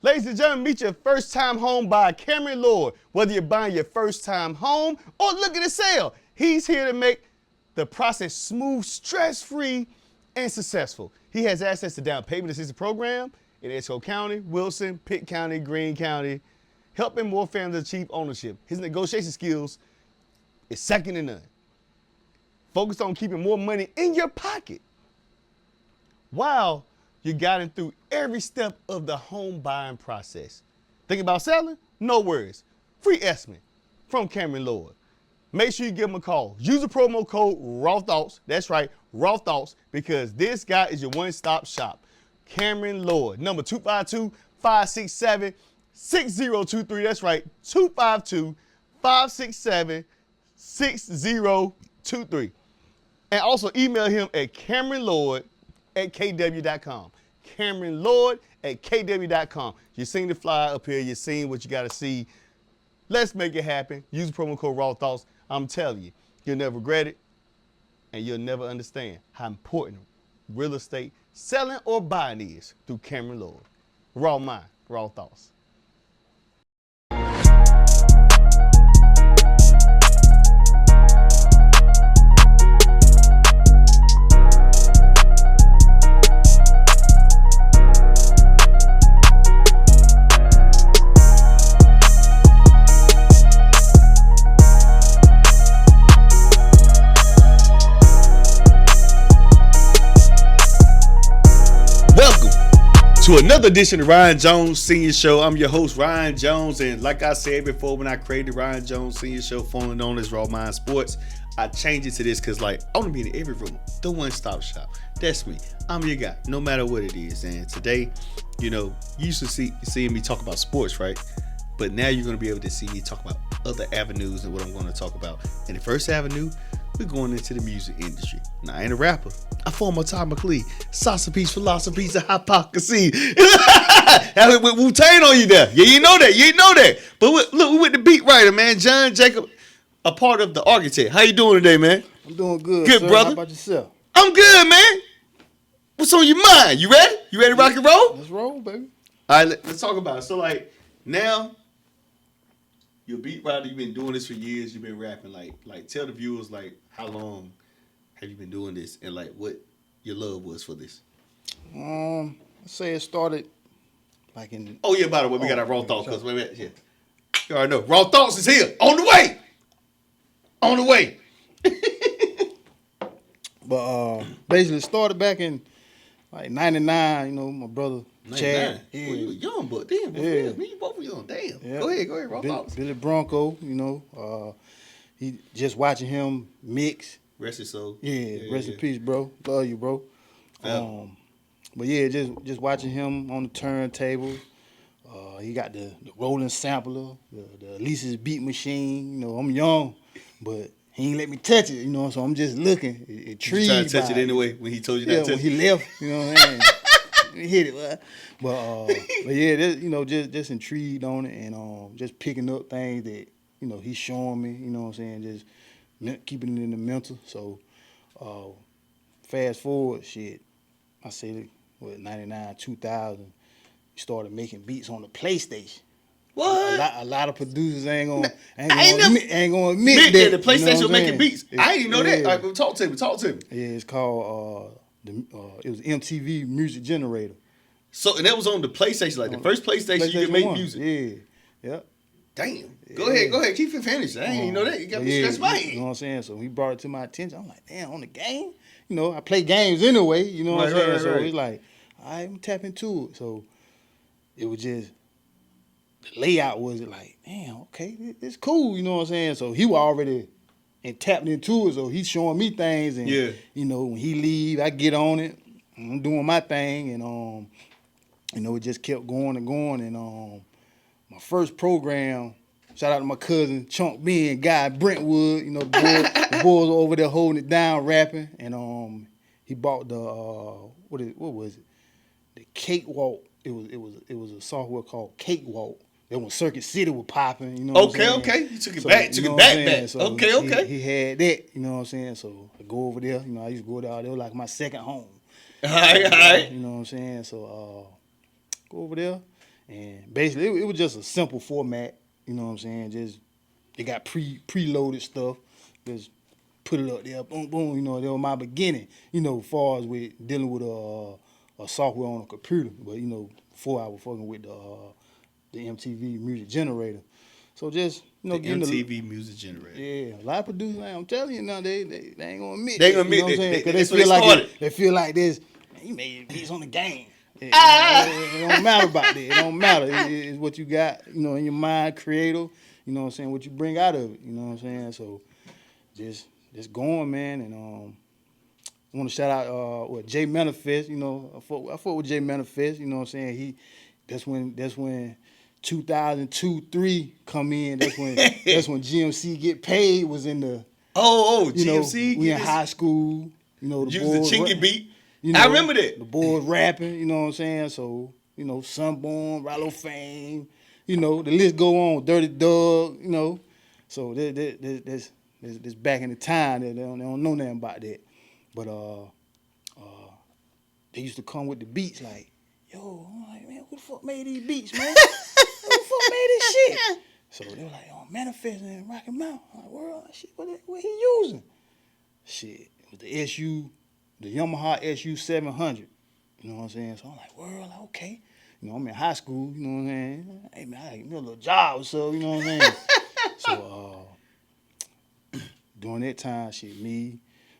Ladies and gentlemen, meet your first-time home buyer, Cameron Lord. Whether you're buying your first-time home or looking to sell, he's here to make the process smooth, stress-free, and successful. He has access to down payment assistance program in Esco County, Wilson, Pitt County, Greene County, helping more families achieve ownership. His negotiation skills is second to none. Focused on keeping more money in your pocket while you guiding through every step of the home buying process. Thinking about selling? No worries. Free estimate from Cameron Lord. Make sure you give him a call. Use the promo code Raw Thoughts. That's right, Raw Thoughts, because this guy is your one-stop shop. Cameron Lord. Number 252-567-6023. That's right, 252-567-6023. And also email him at CameronLord@KW.com. CameronLord@KW.com. You've seen the flyer up here. You've seen what you got to see. Let's make it happen. Use the promo code Raw Thoughts. I'm telling you, you'll never regret it, and you'll never understand how important real estate selling or buying is through Cameron Lord. Raw mind, raw thoughts. To another edition of Ryan Jones Senior Show. I'm your host, Ryan Jones, and like I said before, when I created Ryan Jones Senior Show, formerly known as Raw Mind Sports, I changed it to this because, I want to be in every room, the one-stop shop. That's me. I'm your guy, no matter what it is. And today, you used to see me talk about sports, right? But now you're going to be able to see me talk about other avenues and what I'm going to talk about. And the first avenue, we're going into the music industry. Now, I ain't a rapper. I form a Todd McLean. Salsa piece, philosophies, and hypocrisy. With Wu-Tang on you there. Yeah, you know that. But look, we with the beat writer, man. John Jacob, a part of the Architect. How you doing today, man? I'm doing good, Good, sir. brother. How about yourself? I'm good, man. What's on your mind? You ready? You ready to rock and roll? Let's roll, baby. All right, let's talk about it. So, now, you're a beat writer. You've been doing this for years. You've been rapping. Tell the viewers, how long have you been doing this, and what your love was for this? Let's say it started in. Oh yeah, by the way, we got our Raw Thoughts because yeah, you already know Raw Thoughts is here on the way. But basically, it started back in '99. My brother 99. Chad. Yeah, you were young, but damn, Yeah. me, you both were young. Damn. Yeah. Go ahead, Raw Thoughts. Billy Bronco. He just watching him mix. Rest his soul. Yeah, rest in peace, bro. Love you, bro. Yeah. But yeah, just watching him on the turntable. He got the rolling sampler, the Lisa's beat machine. I'm young, but he ain't let me touch it. So I'm just looking, intrigued. You trying to touch it anyway when he told you not to touch when he left. You know what I'm saying? He hit it, but yeah, just intrigued on it, and just picking up things that he's showing me. You know what I'm saying? Just keeping it in the mental. So fast forward, I say 99, 2000, he started making beats on the PlayStation. What? A lot of producers ain't gonna admit that. The PlayStation was making saying? beats. I didn't even know that. Yeah. All right, talk to me. Yeah, it's called it was MTV Music Generator. So, and that was on the PlayStation, the first PlayStation you could make 1. music. Yeah. Damn. Go ahead. Keep it finished. I didn't even know that. You got me stressed my head. You know what I'm saying? So he brought it to my attention. I'm like, damn, on the game? I play games anyway. You know what I'm saying? Right. So he's like, all right, I'm tapping into it. So it was just, the layout was damn, okay, it's cool. You know what I'm saying? So he was already tapped into it. So he's showing me things. And, when he leave, I get on it. I'm doing my thing. And, it just kept going and going. And my first program, shout out to my cousin Chunk B and Guy Brentwood. The boys were over there holding it down, rapping, and he bought the what was it? The Cakewalk. It was a software called Cakewalk. That when Circuit City was popping. You know. Okay. You took it back. So okay. He had that. You know what I'm saying? So I go over there. I used to go there. They were like my second home. All right. You know what I'm saying? So go over there. And basically, it was just a simple format. You know what I'm saying? Just they got preloaded stuff. Just put it up there, boom, boom. You know, that was my beginning. You know, as far as with dealing with a software on a computer. But you know, before I was fucking with the MTV music generator. So just the MTV music generator. Yeah, a lot of producers, man, I'm telling you now, they ain't gonna admit. They gonna admit you know what I'm saying? Because they feel like this. Man, he made beats on the game. It don't matter about that. It don't matter. It's what you got, you know, in your mind, creative. You know what I'm saying? What you bring out of it. You know what I'm saying? So just going, man. And I want to shout out Jay Manifest. You know, I fought with Jay Manifest. You know what I'm saying? That's when 2002-3 come in. That's when GMC Get Paid was in the. GMC. We in high school. You know, the boys. The chinky beat. You know, I remember that. The boys rapping. You know what I'm saying? So you know, Sunborn, Rollo Fame. You know, the list go on. Dirty Dog. You know, so there's back in the time that they don't know nothing about that. But they used to come with the beats like, yo, I'm like, man, who the fuck made these beats, man? Who the fuck made this shit? So they were like, oh, Manifesting and Rocky Mountain. I'm like, world, shit, what he using? Shit, it was the Yamaha SU 700. You know what I'm saying? So I'm like, world, okay. You know, I'm in high school, you know what I'm saying? Hey, man, I give me a little job or so, you know what I'm saying? So during that time, shit, me,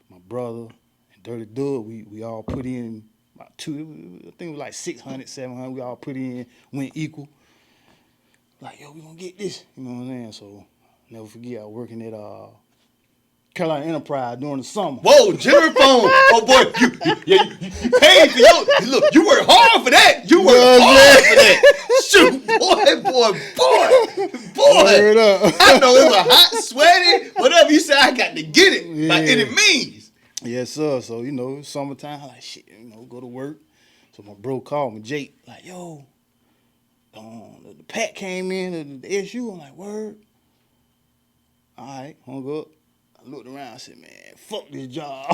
my brother, and Dirty Dog, we all put in about I think it was like 600, 700. We all put in, went equal. Like, yo, we gonna get this. You know what I'm saying? So, never forget, I was working at Carolina Enterprise during the summer. Whoa, General Phone. Oh, boy, you paid for your... Look, you worked hard for that. You worked hard for that. Shoot, boy. I know it was hot, sweaty, whatever you say, I got to get it by any means. Yes, sir. So, you know, summertime, I'm like, shit, you know, go to work. So my bro called me, Jake, like, yo, the pack came in, the SU. I'm like, word. All right, hung up. I looked around, I said, man, fuck this job.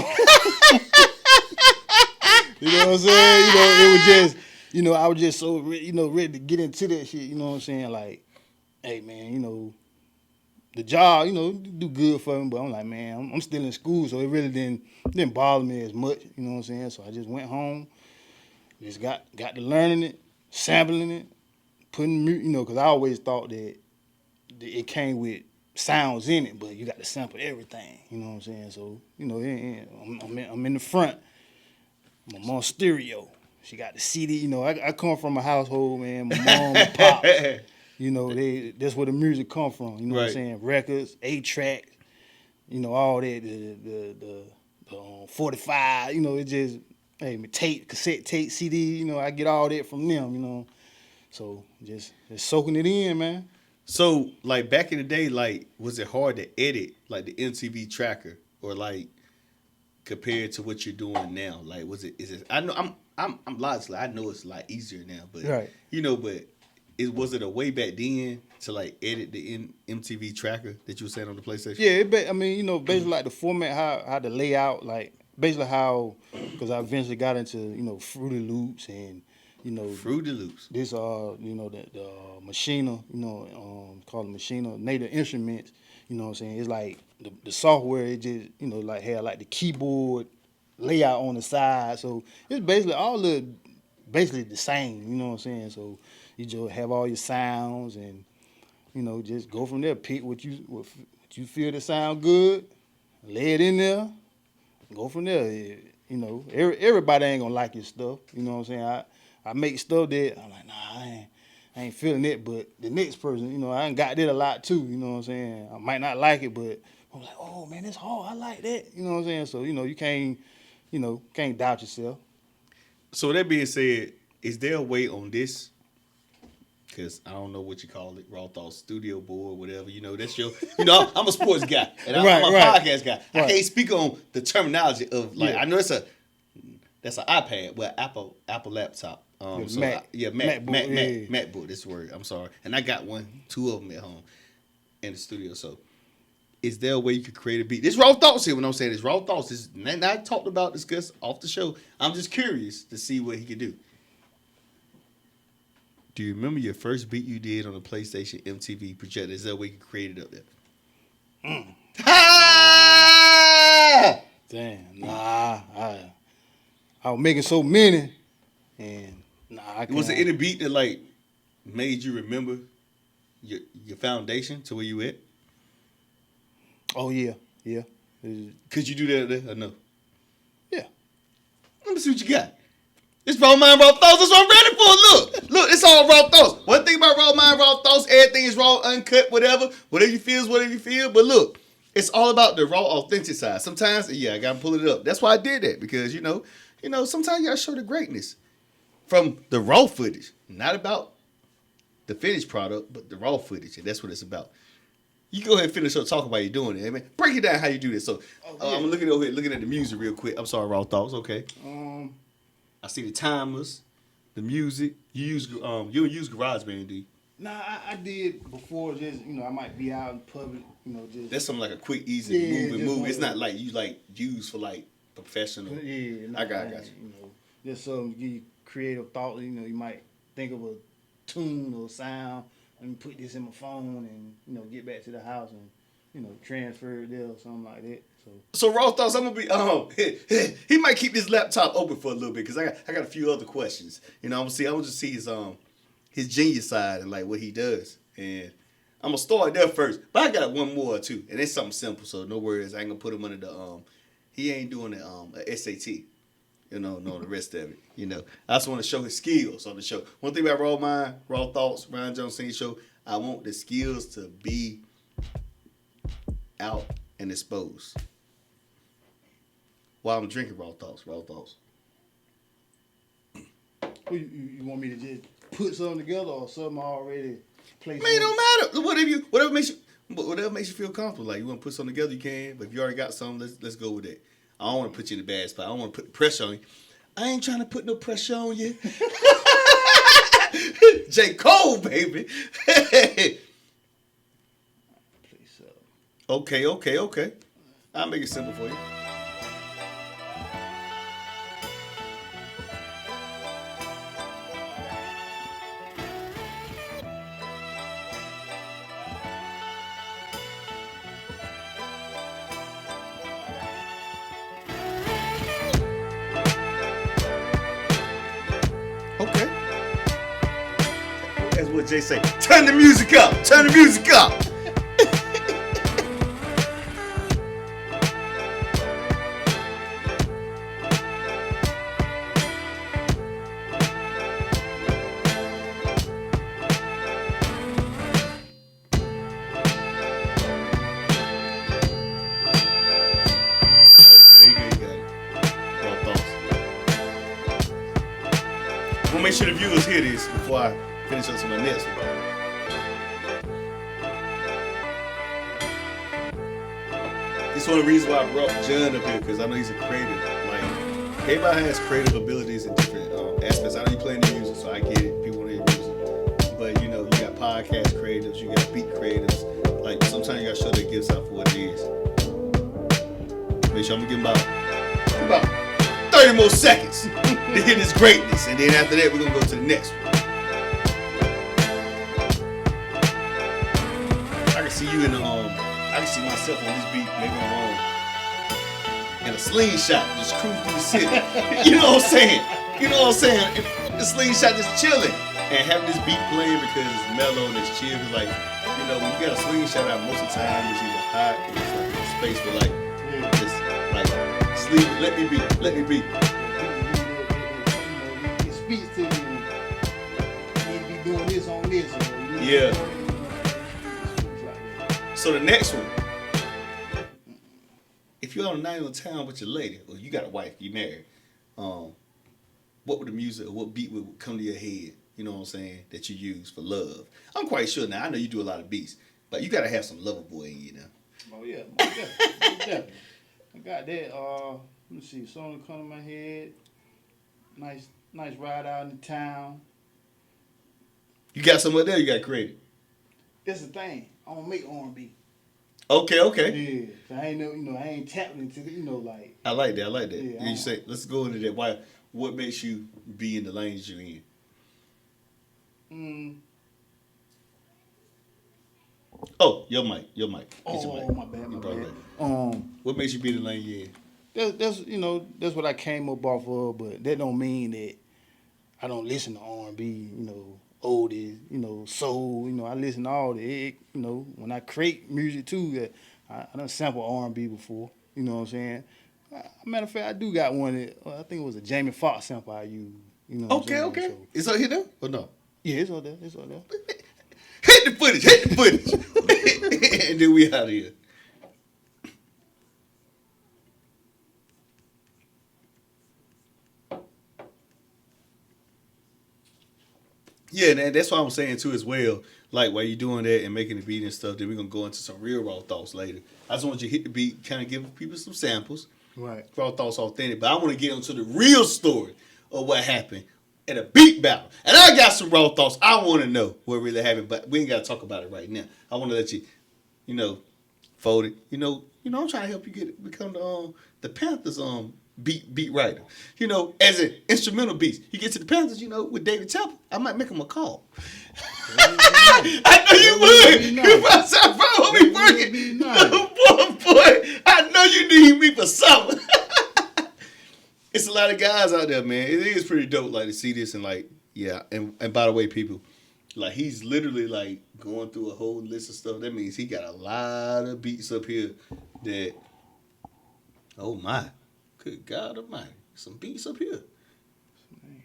You know what I'm saying? You know, it was just, you know, I was just so, ready to get into that shit. You know what I'm saying? Like, hey, man, you know, the job, you know, do good for me, but I'm like, man, I'm still in school, so it really didn't bother me as much. You know what I'm saying? So I just went home, just got to learning it, sampling it, putting, you know, because I always thought that it came with sounds in it, but you got to sample everything. You know what I'm saying? So, you know, I'm in the front. My mom's stereo. She got the CD. You know, I come from a household, man. My mom, my pops. You know, that's where the music come from. You know what I'm saying? Records, 8-track, you know, all that, the 45, you know, it just, hey, cassette tape, CD, you know, I get all that from them, you know. So just soaking it in, man. So, like, back in the day, like, was it hard to edit, like, the MTV tracker, or, like, compared to what you're doing now? Like, is it, I know, I'm logically, I know it's a lot easier now, but, you know, but was it a way back then to, like, edit the MTV tracker that you were saying on the PlayStation? Yeah, I mean, you know, basically, like, the format, how the layout, like, basically how, because I eventually got into, you know, Fruity Loops and, you know, Fruity Loops. This you know, the Machina, you know, called the Machina, Native Instruments, you know what I'm saying? It's like the software, it just, you know, like had like the keyboard layout on the side. So it's basically basically the same, you know what I'm saying? So you just have all your sounds and, you know, just go from there, pick what you feel that sound good, lay it in there, go from there. You know, everybody ain't gonna like your stuff, you know what I'm saying? I make stuff that I'm like, nah, I ain't feeling it, but the next person, you know, I ain't got that a lot too, you know what I'm saying? I might not like it, but I'm like, oh man, it's hard, I like that, you know what I'm saying? So, you know, you can't doubt yourself. So that being said, is there a way on this? Because I don't know what you call it, Raw Thought Studio Board, whatever. You know, that's your, you know, I'm a sports guy, and I'm a podcast guy. I can't speak on the terminology of, like, I know that's an iPad, well, Apple laptop. MacBook, this word, I'm sorry. And I got two of them at home in the studio. So is there a way you could create a beat? This Raw Thoughts here, when I'm saying this Raw Thoughts, this is not talked about, discussed off the show. I'm just curious to see what he could do. Do you remember your first beat you did on a PlayStation MTV projector? Is that way you created up there? Ha! Damn, nah, I was making so many, and I can't. Was there any beat that like made you remember your foundation to where you at? Oh yeah. Could you do that there or no? Yeah. Let me see what you got. It's raw mind, raw thoughts. That's what I'm ready for. Look, it's all raw thoughts. One thing about raw mind, raw thoughts, everything is raw, uncut, whatever. Whatever you feel is whatever you feel. But look, it's all about the raw, authentic side. Sometimes, yeah, I gotta pull it up. That's why I did that because you know, sometimes you gotta show the greatness from the raw footage, not about the finished product, but the raw footage, and that's what it's about. You go ahead and finish up talking while you're doing it, man. Break it down how you do this. So I'm looking over here, looking at the music real quick. I'm sorry, raw thoughts. Okay. I see the timers, the music. You use you don't use GarageBand, do you? Nah, I did before. Just I might be out in public. Just That's something like a quick, easy move. It's not like you use for like professional. Yeah, I got you. Just something to give you creative thought. You might think of a tune or sound. Let me put this in my phone and get back to the house and transfer it there or something like that. So raw thoughts. I'm gonna be he might keep this laptop open for a little bit because I got a few other questions. I'm gonna just see his genius side and like what he does, and I'm gonna start there first. But I got one more too, and it's something simple. So no worries. I ain't gonna put him under the he ain't doing the SAT. No, the rest of it. I just want to show his skills on the show. One thing about Raw Mind, Raw Thoughts, Ryan Jones Senior Show, I want the skills to be out and exposed. While I'm drinking Raw Thoughts. You want me to just put something together or something already placed? Man, it don't matter. Whatever makes you feel comfortable. Like you want to put something together, you can. But if you already got something, let's go with that. I don't want to put you in a bad spot. I don't want to put pressure on you. I ain't trying to put no pressure on you. J. Cole, baby. Please, Okay. I'll make it simple for you. Okay. That's what Jay say. Turn the music up. You got it. Raw thoughts. We'll make sure the viewers hear this before I finish up to my next one. It's one of the reasons why I brought John up here because I know he's a creative. Like everybody has creative abilities in different aspects. I know you playing the music, so I get it. People want to hear music, but you got podcast creatives, you got beat creatives. Like sometimes you got to show their gifts out for what it is. Make sure I'm gonna give him about 30 more seconds to hit his greatness, and then after that we're gonna go to the next one. I can see you in the I can see myself on this beat, maybe I'm wrong, and a slingshot just cruise through the city. You know what I'm saying? And the slingshot just chilling and having this beat playing because it's mellow and it's chill. It's like when you got a slingshot out, most of the time it's either hot or it's like a space where like just like sleep. Let me be. It speaks to you. You need to be doing this on this. Yeah. So the next one, if you're on a night in town with your lady, or you got a wife, you married, what would the music or what beat would come to your head? You know what I'm saying? That you use for love. I'm quite sure now. I know you do a lot of beats, but you gotta have some lover boy in you now. Oh yeah, definitely. I got that. Let me see. Something come to my head. Nice ride out in the town. You got somewhere there. You got creative. That's the thing. I don't make R&B. Okay. Yeah, so I ain't I ain't tapping into like. I like that. Yeah, You say, let's go into that. Why? What makes you be in the lanes you're in? Mm. Oh, your mic. Get your Oh, mic. my bad, You my brought it bad. right. What makes you be the lane you in? That's what I came up off of, but that don't mean that I don't listen to R&B, oldies, soul, I listen to all that. When I create music too, I done sample R&B before, you know what I'm saying? Matter of fact, I do got one that, I think it was a Jamie Foxx sample I used, you know what I'm Okay, saying? okay. So, It's up here now or no? yeah, it's all there, it's all there. Hit the footage. And then we out of here. Yeah, and that's what I'm saying too as well. Like while you doing that and making the beat and stuff, then we're gonna go into some real raw thoughts later. I just want you to hit the beat, kind of give people some samples. Right. Raw thoughts authentic, but I want to get into the real story of what happened at a beat battle. And I got some raw thoughts. I want to know what really happened, but we ain't gotta talk about it right now. I want to let you, fold it. I'm trying to help you become the Panthers beat writer. As an instrumental beats. You get to the Panthers, with David Temple, I might make him a call. I know you would. You probably be working. Boy, I know you need me for something. It's a lot of guys out there, man. It is pretty dope, like to see this and like, yeah. And by the way, people, like he's literally like going through a whole list of stuff. That means he got a lot of beats up here that, oh my, good God Almighty, some beats up here.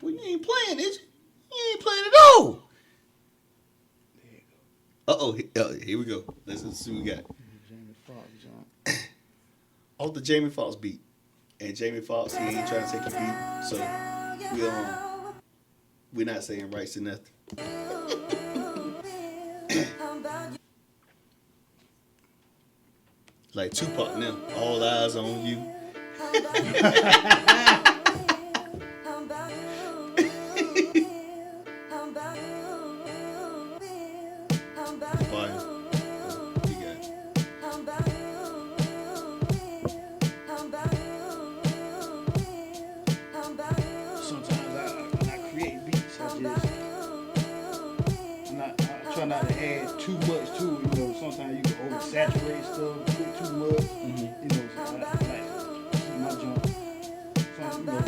Well, you ain't playing, is you? You ain't playing at all. Here we go. Let's see what we got. Jamie Foxx, Off the Jamie Foxx beat. And Jamie Foxx, he ain't trying to take your beat. So we're not saying rights or nothing. Like Tupac now, all eyes on you. Fire. You got it. sometimes when I create beats, I try not to add too much to it. Sometimes you can oversaturate stuff, put too much. So I like my jump. Somewhat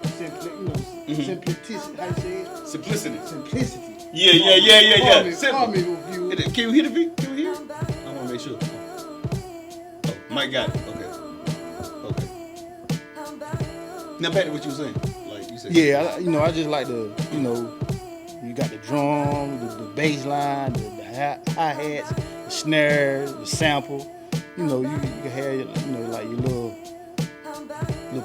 simplicity. How you say it? Simplicity. Simplicity. Yeah. Call me Simple. with you. Can you hear the beat? Can we hear it? I want to make sure. Oh, Mike got it. Okay. Now back to what you were saying. Like you said. Yeah, I just like you got the drum, the bass line, the hi-hats, the snares, the sample. You can have like your little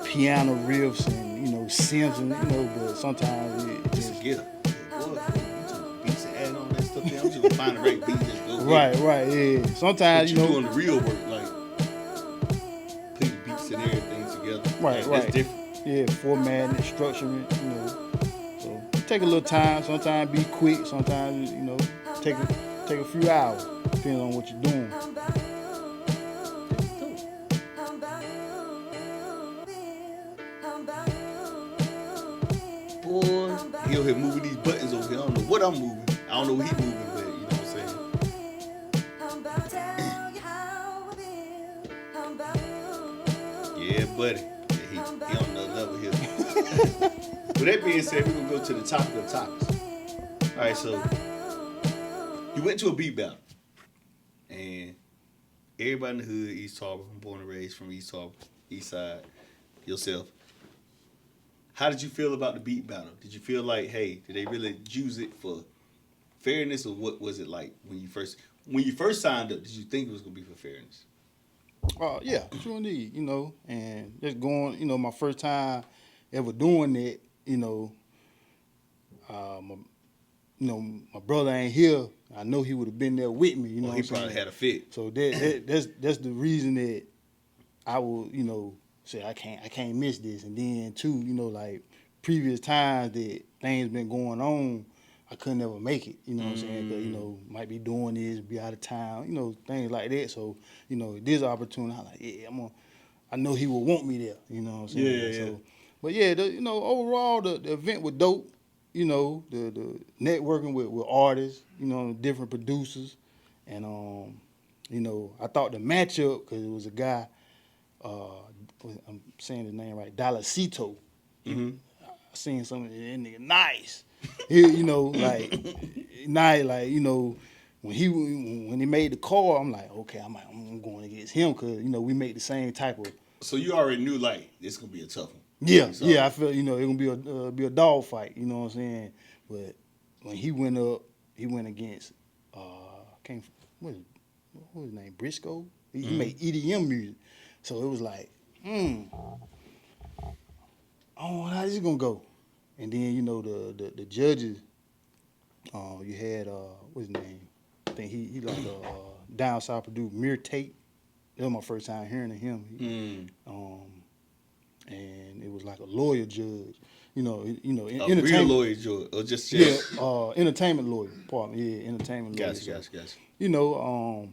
piano riffs and synths and but sometimes it Just just get it. Boy, you took beats and adding all that stuff down. I'm just gonna find the right beat. Just go. right, yeah. Sometimes But you doing the real work, like put the beats and everything together. right. That's different. Yeah, formatting, structuring, So take a little time. Sometimes be quick. Sometimes take a few hours, depending on what you're doing. Boy, he over here moving these buttons over here. I don't know what I'm moving. I don't know what he moving, but you know what I'm saying. Yeah, buddy. Yeah, he on another level here. With that being said, we're gonna go to the topic of topics. All right, so you went to a beat battle, and everybody in the hood, East Tarboro, born and raised from East Tarboro, East Side, yourself. How did you feel about the beat battle? Did you feel like, hey, did they really use it for fairness, or what was it like when you first signed up? Did you think it was gonna be for fairness? Yeah, sure indeed, and just going, my first time ever doing that, my brother ain't here. I know he would have been there with me, He probably had a fit. So that's the reason that I will, say I can't miss this. And then too, like previous times that things been going on, I couldn't ever make it. You know what I'm saying? Because might be doing this, be out of town, things like that. So this opportunity, I'm like, yeah, I know he will want me there. You know what I'm saying? Yeah. So, but yeah, overall the event was dope. you know, the networking with artists, you know, different producers, and you know, I thought the matchup because it was a guy, I'm saying his name right, Dalacito. Mm-hmm. I seen something that nigga nice. He, you know, like nice, like you know, when he made the call, I'm like, okay, I'm going against him because you know we make the same type of. So you already knew like this gonna be a tough one. Yeah, So, yeah, I felt you know it gonna be a dog fight. You know what I'm saying? But when he went up, he went against came what was his name Briscoe. He made EDM music, so it was like, oh, how this gonna go? And then you know the judges, you had what's his name? I think he like a down south producer, Mir Tate. That was my first time hearing of him. And it was like a lawyer judge. You know, a real entertainment lawyer, George, or just yeah, entertainment lawyer. Pardon me, yeah, entertainment lawyer. Gotcha. You know,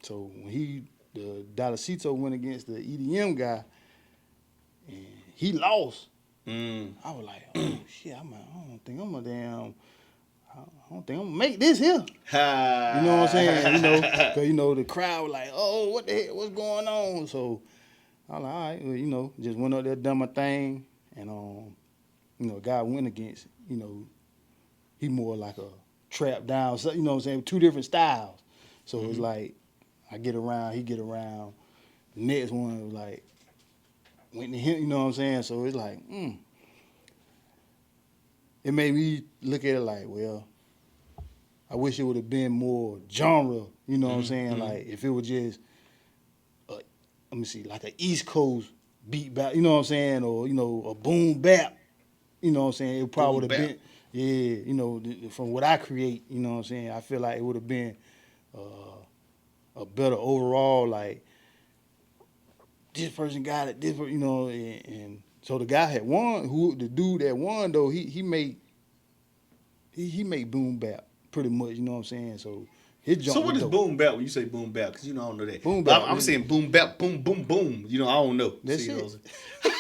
so when the Dalacito went against the EDM guy, and he lost. I was like, oh shit, I don't think I'm gonna make this here. You know what I'm saying? You know, because you know the crowd was like, oh, what the heck, what's going on? So I was like, all right, well, you know, just went up there, done my thing, and you know, a guy went against, you know, he more like a trap down, so, you know what I'm saying, two different styles. So it's like I get around, he get around. The next one was like went to him, you know what I'm saying? So it's like, it made me look at it like, well, I wish it would have been more genre, you know what I'm saying? Like if it was just, let me see, like an East Coast beat back, you know what I'm saying? Or, you know, a boom bap, you know what I'm saying? It probably would have been, yeah, you know, from what I create, you know what I'm saying? I feel like it would have been a better overall, like, this person got it, this, you know, and so the guy had won, the dude that won, though, he made boom bap pretty much, you know what I'm saying? So his jump So what was is dope. boom bap when you say boom bap? Because you know I don't know that. Boom But bap, I'm saying boom bap, boom boom boom. You know I don't know. That's See, it. you know what I'm saying?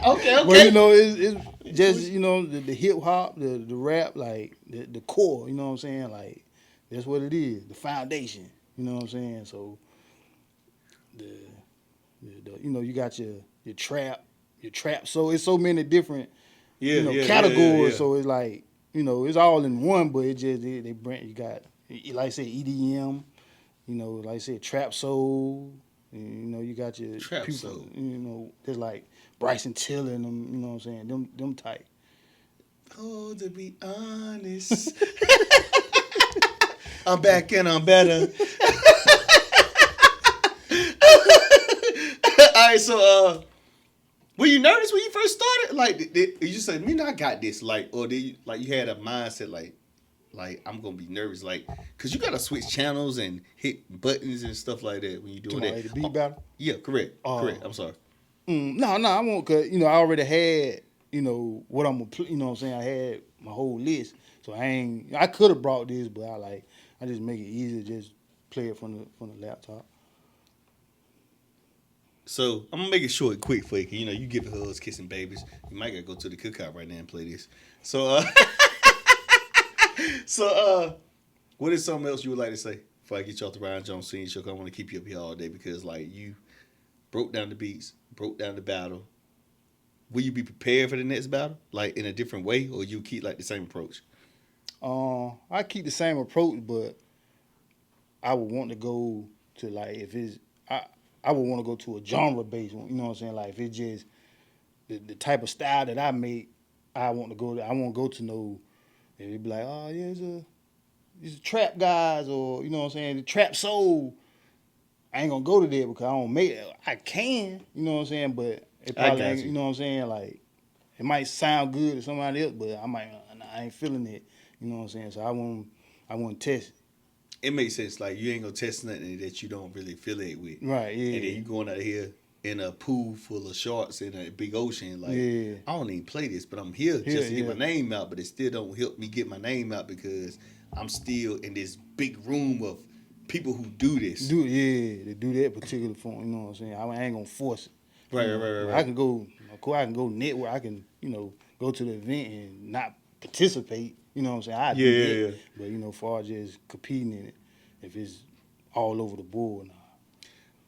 Okay. Well, you know, it's just, you know, the hip hop, the rap, like the core, you know what I'm saying? Like that's what it is, the foundation, you know what I'm saying? So the you know, you got your trap. So it's so many different, you know, categories. Yeah. So it's like, you know, it's all in one, but it just they bring, you got, like I said, EDM, you know, like I said, trap soul. You know, you got your Trap people, soul. you know, there's like Bryson Tiller and them, you know what I'm saying? Them type. Oh, to be honest, I'm back and I'm better. All right, so were you nervous when you first started? Like, did you said, "Man, I got this," like, or did you like you had a mindset like I'm gonna be nervous, like, cause you gotta switch channels and hit buttons and stuff like that when you doing that. The beat battle? Yeah, correct. I'm sorry. No, I won't, cause you know I already had, you know, what I'm gonna play. You know what I'm saying? I had my whole list, so I could have brought this, but I just make it easier, just play it from the laptop. So I'm gonna make it short and quick for you. 'Cause, you know, you give hugs, kissing babies. You might gotta go to the cookout right now and play this. So, what is something else you would like to say before I get you off the Ryan Jones Senior Show? 'Cause I want to keep you up here all day because, like, you broke down the beats, broke down the battle. Will you be prepared for the next battle, like in a different way, or you keep like the same approach? I keep the same approach, but I would want to go to, like, if it's I would want to go to a genre based one. You know what I'm saying? Like if it's just the type of style that I make, I want to go. I won't go to no. It'd be like, oh yeah, it's a trap guys, or you know what I'm saying, the trap soul. I ain't gonna go to that because I don't make it. I can, you know what I'm saying, but it probably ain't, you know what I'm saying, like it might sound good to somebody else, but I ain't feeling it, you know what I'm saying. So I won't test it. It makes sense. Like you ain't gonna test nothing that you don't really affiliate with, Right? Yeah. And then you going out here in a pool full of sharks in a big ocean. Like I don't even play this, but I'm here just to get my name out. But it still don't help me get my name out because I'm still in this big room of people who do this. They do that particular form. You know what I'm saying? I ain't gonna force it. Right. I can go. Of course, I can go network. I can, you know, go to the event and not participate. You know what I'm saying? I do that. But, you know, far as just competing in it, if it's all over the board, nah.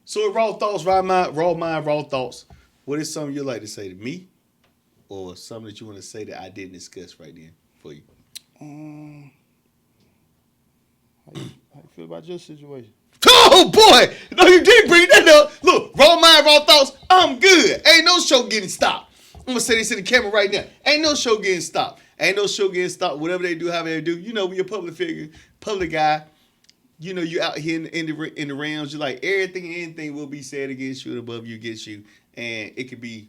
So, raw thoughts, raw mind, raw thoughts. What is something you like to say to me, or something that you want to say that I didn't discuss right then for you? How you feel about your situation? Oh boy! No, you didn't bring that up. Look, raw mind, raw thoughts. I'm good. Ain't no show getting stopped. I'm gonna say this in the camera right now. Ain't no show getting stopped. Ain't no show getting stopped. Whatever they do, however they do. You know, when you're a public figure, public guy. You know, you out here in the realms. You're like anything will be said against you and above you against you, and it could be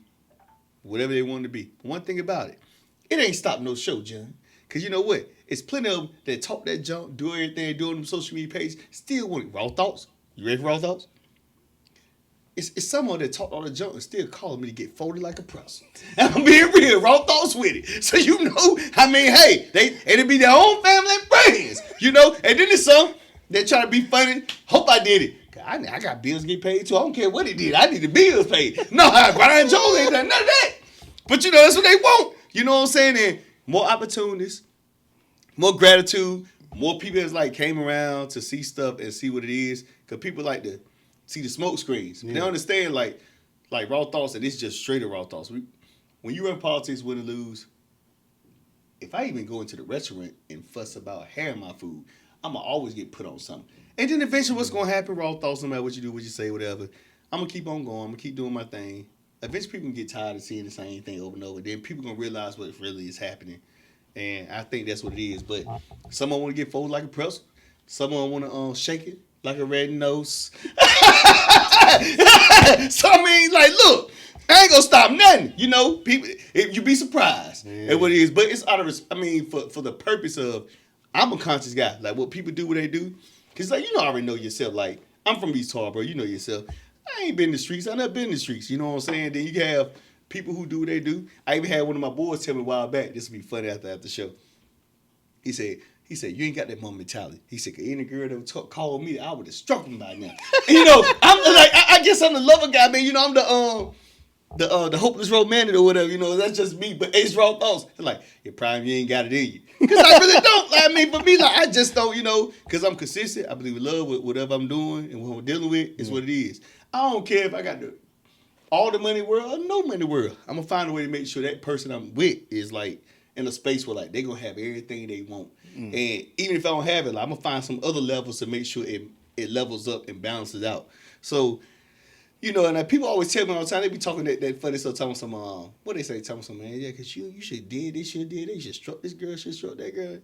whatever they want to be. One thing about it, it ain't stopped no show, John. Cause you know what? It's plenty of them that talk that junk, do everything, do on them social media pages, still want raw thoughts. You ready for raw thoughts? It's someone that talked all the junk and still calling me to get folded like a pretzel. And I'm being real, raw thoughts with it. So you know, I mean, hey, it'll be their own family and friends, you know. And then there's some that try to be funny. Hope I did it. I got bills to get paid too. I don't care what he did. I need the bills paid. No, Brian Jones ain't done none of that. But you know, that's what they want. You know what I'm saying? And more opportunities, more gratitude, more people that's like came around to see stuff and see what it is. Because people like to see the smoke screens. Yeah. They understand like raw thoughts, and it's just straight raw thoughts. When you run politics, win or lose, if I even go into the restaurant and fuss about hair in my food, I'm going to always get put on something. And then eventually what's going to happen, raw thoughts, no matter what you do, what you say, whatever, I'm going to keep on going. I'm going to keep doing my thing. Eventually people can get tired of seeing the same thing over and over. Then people going to realize what really is happening. And I think that's what it is. But someone want to get folded like a pretzel. Someone want to shake it like a red nose. So, I mean, like, look, I ain't going to stop nothing. You know, people, you be surprised at what it is. But it's out of, for the purpose of, I'm a conscious guy. Like, what people do, what they do. Because, like, you know, I already know yourself. Like, I'm from East Tarboro. You know yourself. I ain't been in the streets. I never been in the streets. You know what I'm saying? Then you have people who do what they do. I even had one of my boys tell me a while back. This would be funny after the show. He said, you ain't got that mom mentality. He said, any girl that would call me, I would have struck him by now. And, you know, I'm like, I guess I'm the lover guy, man. You know, I'm the hopeless romantic or whatever. You know, that's just me. But it's raw thoughts. It's like, your prime, you ain't got it in you. Because I really don't. Like, I mean, for me, like, I just don't, you know, because I'm consistent. I believe in love with whatever I'm doing and what I'm dealing with is what it is. I don't care if I got all the money in the world or no money in the world. I'm going to find a way to make sure that person I'm with is, like, in a space where, like, they're going to have everything they want. And even if I don't have it, like, I'm going to find some other levels to make sure it levels up and balances out. So, you know, and people always tell me all the time, they be talking that funny stuff, talking some, what they say, talking some, man, yeah, because you should have did this, you should have did that, you should struck this girl, should have struck that girl.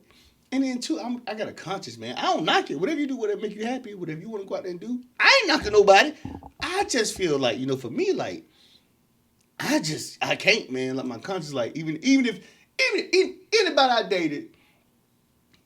And then, too, I got a conscience, man. I don't knock it. Whatever you do, whatever make you happy, whatever you want to go out there and do, I ain't knocking nobody. I just feel like, you know, for me, like, I can't, man. Like, my conscience, like, even if anybody I dated,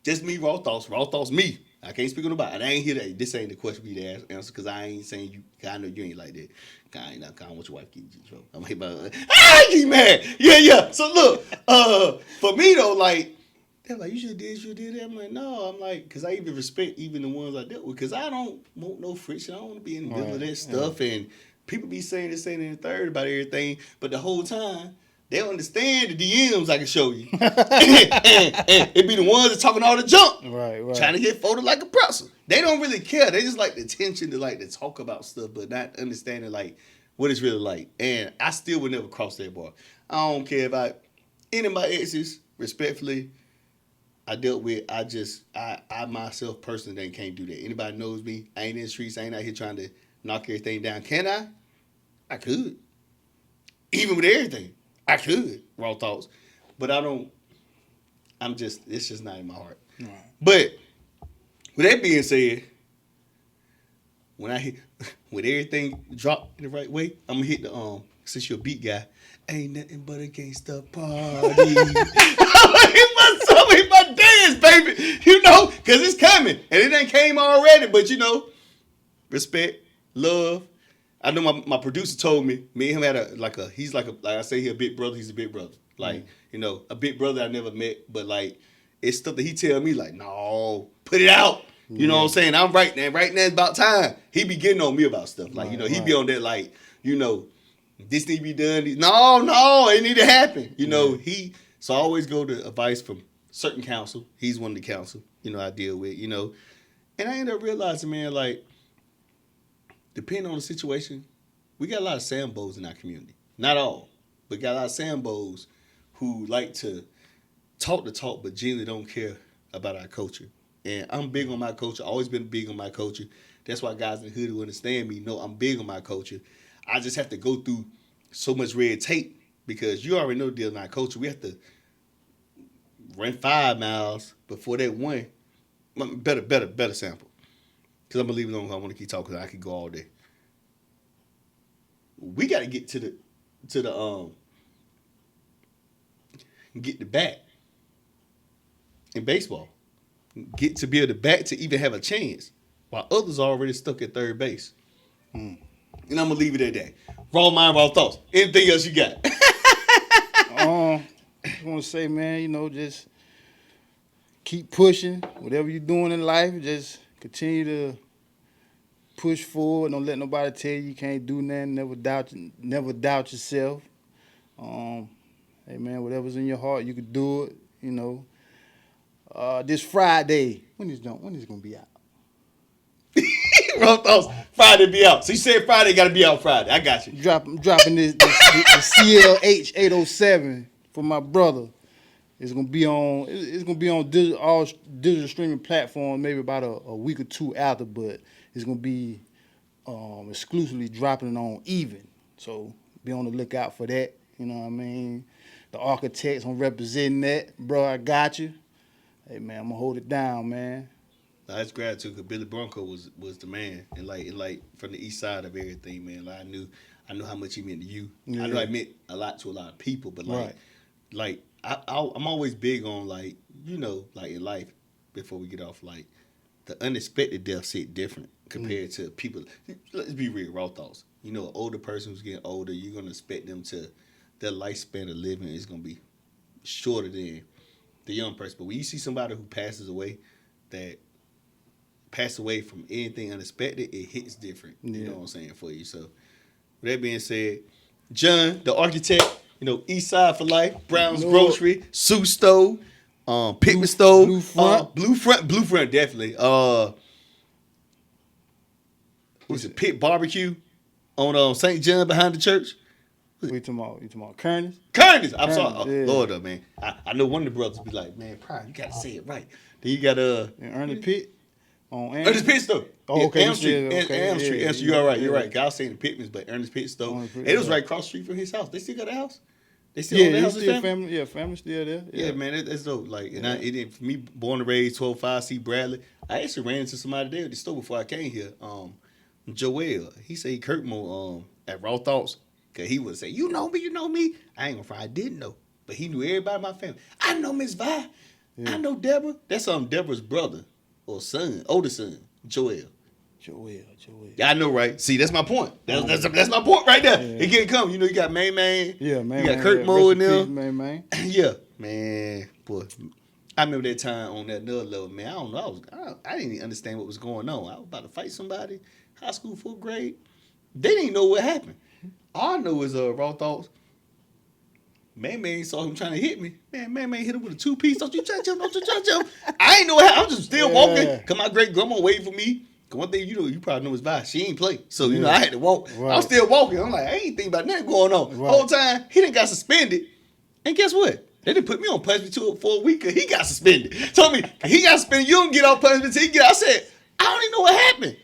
just me, raw thoughts, me. I can't speak on nobody. I ain't here that. This ain't the question we need to answer because I ain't saying you. I know you ain't like that. I don't want your wife to get you in trouble. I'm hit by. I get mad. Yeah. So look, for me though, like they're like, you should did that. I'm like, no. I'm like, because I even respect even the ones I dealt with because I don't want no friction. I don't want to be in the middle of that stuff. And people be saying this, saying and the third about everything, but the whole time. They don't understand the DMs I can show you. and it be the ones that talking all the junk. Right. Trying to get folded like a pretzel. They don't really care. They just like the attention to talk about stuff, but not understanding like what it's really like. And I still would never cross that bar. I don't care if any of my exes, respectfully, I dealt with, I myself personally can't do that. Anybody knows me, I ain't in the streets, I ain't out here trying to knock everything down. Can I? I could. Even with everything. I could, raw thoughts, but I don't, it's just not in my heart. Right. But, with that being said, when everything drop in the right way, I'm going to hit the, since you're a beat guy, ain't nothing but a gangsta party. I'm hit my dance, baby, you know, because it's coming, and it ain't came already, but you know, respect, love. I know my producer told me and him had he's like I say he a big brother, he's a big brother. Like, you know, a big brother I never met, but like, it's stuff that he tell me like, no, put it out. You know what I'm saying? I'm right now it's about time. He be getting on me about stuff. Like, you know, he be on that like, you know, this need to be done. No, it need to happen. You know, so I always go to advice from certain counsel. He's one of the counsel, I deal with, And I ended up realizing, man, like, depending on the situation, we got a lot of Sambos in our community. Not all, but got a lot of Sambos who like to talk the talk, but genuinely don't care about our culture. And I'm big on my culture. Always been big on my culture. That's why guys in the hood who understand me know I'm big on my culture. I just have to go through so much red tape because you already know the deal in our culture. We have to run 5 miles before that one. Better sample. Because I'm going to leave it alone. I want to keep talking. I could go all day. We got to get to the get the bat in baseball. Get to be able to bat to even have a chance, while others are already stuck at third base. And I'm gonna leave it at that. Raw mind, raw thoughts. Anything else you got? I want to say, man, just keep pushing. Whatever you're doing in life, just continue to push forward. Don't let nobody tell you can't do nothing. Never doubt yourself. Hey, man, whatever's in your heart, you can do it. This Friday, when is it gonna be out? Raw thoughts. Friday be out. So you said Friday got to be out Friday. I got you. Dropping the CLH 807 for my brother. It's gonna be on. It's gonna be on all digital streaming platforms. Maybe about a week or two after, but it's gonna be exclusively dropping on Even. So be on the lookout for that. You know what I mean? The architects, I'm representing that, bro. I got you. Hey man, I'm gonna hold it down, man. That's gratitude because Billy Bronco was the man, and like from the east side of everything, man. Like I knew how much he meant to you. Yeah. I know it meant a lot to a lot of people, but like I'm always big on like in life. Before we get off, like the unexpected deaths hit different compared to people. Let's be real, raw thoughts. An older person who's getting older, you're gonna expect them to their lifespan of living is gonna be shorter than the young person. But when you see somebody who passes away from anything unexpected, it hits different. Yeah. You know what I'm saying for you. So with that being said, John, the architect, East Side for Life, Brown's Grocery, Sue Stove, Pickman Stove, Bluefront definitely. What's it? Pit Barbecue on St. John behind the church. You talking about Kearney? I'm sorry. Yeah. Lord, man. I know one of the brothers be like, man, Prime, you gotta say it right. Then you got Ernest Pitt on Ernest Pitt Stove. Oh, okay. Elm Street. Okay. Elm Street. You're right. You're right. I was saying the Pittmans, but Ernest Pitt Stove. And it was right across the street from his house. They still got a house. They still own the house. Family. Yeah, family's still there. Yeah, man, that's dope. Like, and for me, born and raised, 12-5, C. Bradley. I actually ran into somebody there at the store before I came here. Joel. He said he Kurt more at Raw Thoughts. Cause he would say, you know me. I ain't gonna front, I didn't know. But he knew everybody in my family. I know Miss Vi. Yeah. I know Deborah. That's Deborah's brother or son, older son, Joel. Yeah, I know, right? See, that's my point. That's my point right there. Yeah. It can't come. You got Main Man. Yeah, man. You got Kurt Moore in there. Man. Yeah, man. Boy, I remember that time on that another level, man. I don't know. I didn't even understand what was going on. I was about to fight somebody. High school, 4th grade. They didn't know what happened. All I know is Raw Thoughts. Man saw him trying to hit me. Man hit him with a 2-piece. Don't you try to jump. I ain't know what happened. I'm just still walking. Cause my great grandma waiting for me. Cause one thing you probably know is Vi. She ain't play. So I had to walk. Right. I'm still walking. I'm like, I ain't think about nothing going on. Right. Whole time he done got suspended. And guess what? They didn't put me on punishment for a week cause he got suspended. Told me he got suspended. You don't get off punishment till he get out. I said, I don't even know what happened.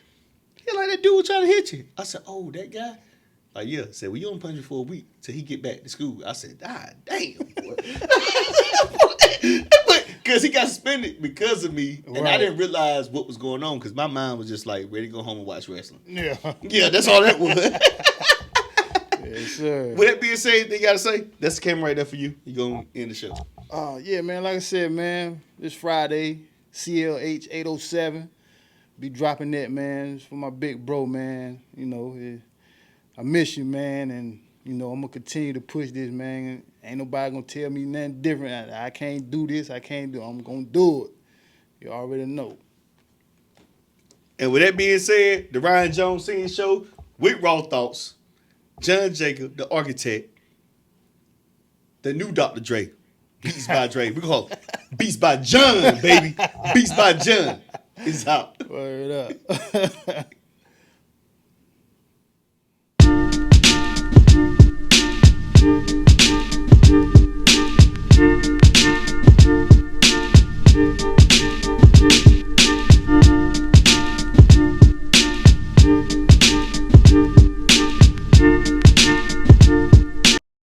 He like, that dude was trying to hit you. I said, oh, that guy? Like, yeah. Said, well, you on punishment for a week till he get back to school. I said, damn, boy. Because he got suspended because of me, and I didn't realize what was going on because my mind was just like ready to go home and watch wrestling. Yeah, that's all that was. Yes, sir. With that being said, anything you got to say? That's the camera right there for you. You going to end the show. Yeah, man. Like I said, man, this Friday, CLH 807. Be dropping that, man. It's for my big bro, man. I miss you, man, and I'm gonna continue to push this, man. Ain't nobody gonna tell me nothing different. I can't do this. I'm gonna do it. You already know. And with that being said, the Ryan Jones Senior Show with Raw Thoughts, John Jacob, the architect, the new Dr. Dre. Beats by Dre. We call it Beats by John, baby. Beats by John. It's out. Word up.